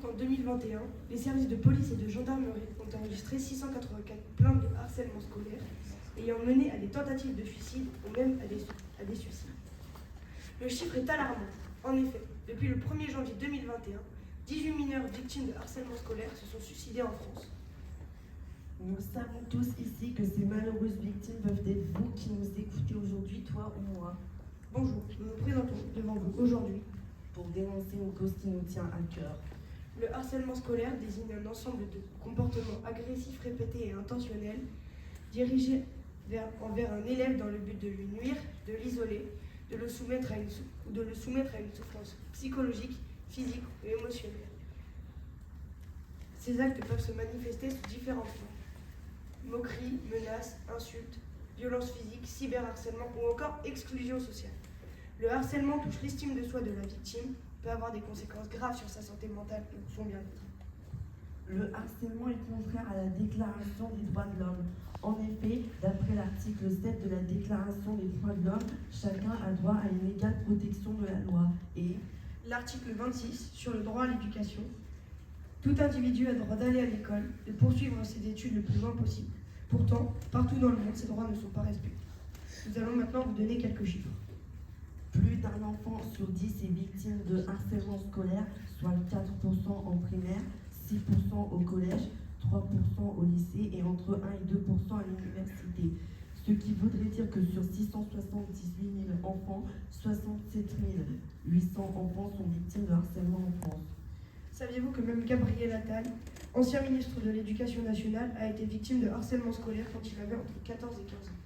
qu'en 2021, les services de police et de gendarmerie ont enregistré 684 plaintes de harcèlement scolaire ayant mené à des tentatives de suicide ou même à des suicides. Le chiffre est alarmant. En effet, depuis le 1er janvier 2021, 18 mineurs victimes de harcèlement scolaire se sont suicidés en France. Nous savons tous ici que ces malheureuses victimes peuvent être vous qui nous écoutez aujourd'hui, toi ou moi, Bonjour, nous nous présentons devant vous aujourd'hui. pour dénoncer une cause qui nous tient à cœur. Le harcèlement scolaire désigne un ensemble de comportements agressifs répétés et intentionnels dirigés envers un élève dans le but de lui nuire, de l'isoler, de le soumettre à une souffrance psychologique, physique ou émotionnelle. Ces actes peuvent se manifester sous différentes formes: moqueries, menaces, insultes, violences physiques, cyberharcèlement ou encore exclusion sociale. Le harcèlement touche l'estime de soi de la victime, peut avoir des conséquences graves sur sa santé mentale et son bien-être. Le harcèlement est contraire à la Déclaration des droits de l'homme. En effet, d'après l'article 7 de la Déclaration des droits de l'homme, chacun a droit à une égale protection de la loi. Et L'article 26 sur le droit à l'éducation. Tout individu a droit d'aller à l'école, de poursuivre ses études le plus loin possible. Pourtant, partout dans le monde, ces droits ne sont pas respectés. Nous allons maintenant vous donner quelques chiffres. plus d'un enfant sur 10 est victime de harcèlement scolaire, soit 4% en primaire, 6% au collège, 3% au lycée et entre 1 et 2% à l'université. Ce qui voudrait dire que sur 678 000 enfants, 67 800 enfants sont victimes de harcèlement en France. Saviez-vous que même Gabriel Attal, ancien ministre de l'Éducation nationale, a été victime de harcèlement scolaire quand il avait entre 14 et 15 ans?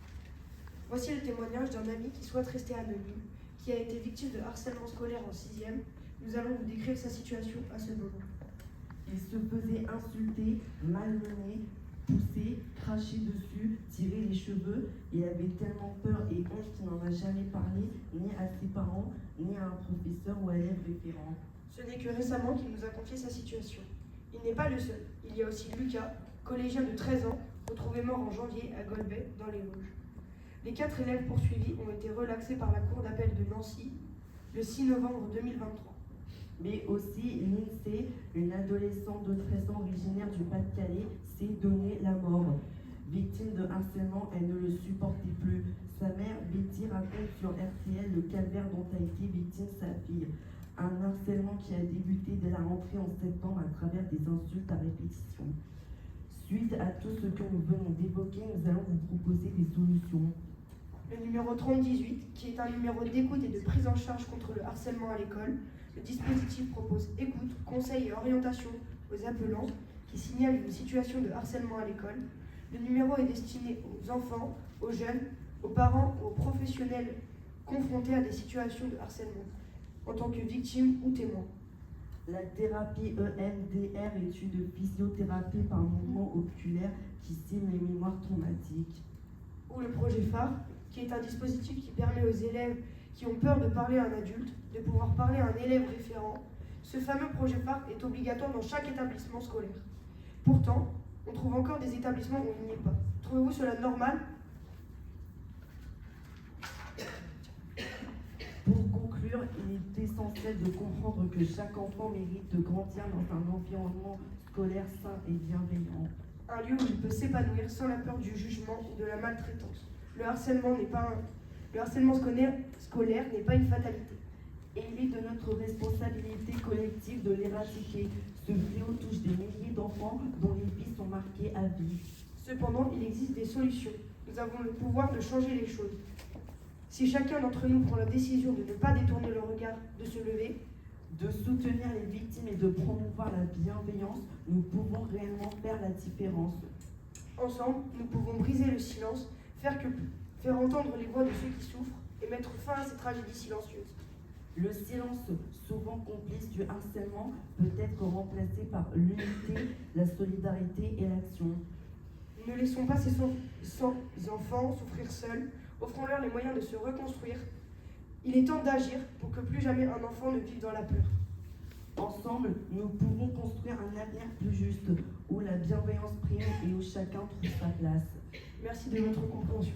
Voici le témoignage d'un ami qui souhaite rester anonyme, qui a été victime de harcèlement scolaire en 6e. Nous allons vous décrire sa situation à ce moment. Il se faisait insulter, malmener, pousser, cracher dessus, tirer les cheveux. Il avait tellement peur et honte qu'il n'en a jamais parlé, ni à ses parents, ni à un professeur ou élève référent. Ce n'est que récemment qu'il nous a confié sa situation. Il n'est pas le seul. Il y a aussi Lucas, collégien de 13 ans, retrouvé mort en janvier à Golbet, dans les Vosges. Les 4 élèves poursuivis ont été relaxés par la Cour d'appel de Nancy le 6 novembre 2023. Mais aussi, l'INSEE, une adolescente de 13 ans originaire du Pas-de-Calais, s'est donné la mort. Victime de harcèlement, elle ne le supportait plus. Sa mère, Betty, raconte sur RTL le calvaire dont a été victime sa fille. Un harcèlement qui a débuté dès la rentrée en septembre à travers des insultes à répétition. Suite à tout ce que nous venons d'évoquer, nous allons vous proposer des solutions. Le numéro 3018, qui est un numéro d'écoute et de prise en charge contre le harcèlement à l'école. Le dispositif propose écoute, conseil et orientation aux appelants qui signalent une situation de harcèlement à l'école. Le numéro est destiné aux enfants, aux jeunes, aux parents ou aux professionnels confrontés à des situations de harcèlement, en tant que victimes ou témoins. La thérapie EMDR est une physiothérapie par mouvement oculaire qui stimule les mémoires traumatiques. Ou le projet phare, qui est un dispositif qui permet aux élèves qui ont peur de parler à un adulte de pouvoir parler à un élève référent. Ce fameux projet phare est obligatoire dans chaque établissement scolaire. Pourtant, on trouve encore des établissements où il n'y est pas. Trouvez-vous cela normal? Pour conclure, il est essentiel de comprendre que chaque enfant mérite de grandir dans un environnement scolaire sain et bienveillant. Un lieu où il peut s'épanouir sans la peur du jugement ou de la maltraitance. Le harcèlement scolaire n'est pas une fatalité. Et il est de notre responsabilité collective de l'éradiquer. Ce fléau touche des milliers d'enfants dont les vies sont marquées à vie. Cependant, il existe des solutions. Nous avons le pouvoir de changer les choses. Si chacun d'entre nous prend la décision de ne pas détourner le regard, de se lever, de soutenir les victimes et de promouvoir la bienveillance, nous pouvons réellement faire la différence. Ensemble, nous pouvons briser le silence, faire entendre les voix de ceux qui souffrent et mettre fin à ces tragédies silencieuses. Le silence, souvent complice du harcèlement, peut être remplacé par l'unité, la solidarité et l'action. Ne laissons pas ces enfants souffrir seuls, offrons-leur les moyens de se reconstruire. Il est temps d'agir pour que plus jamais un enfant ne vive dans la peur. Ensemble, nous pouvons construire un avenir plus juste, où la bienveillance prime et où chacun trouve sa place. Merci de votre compréhension.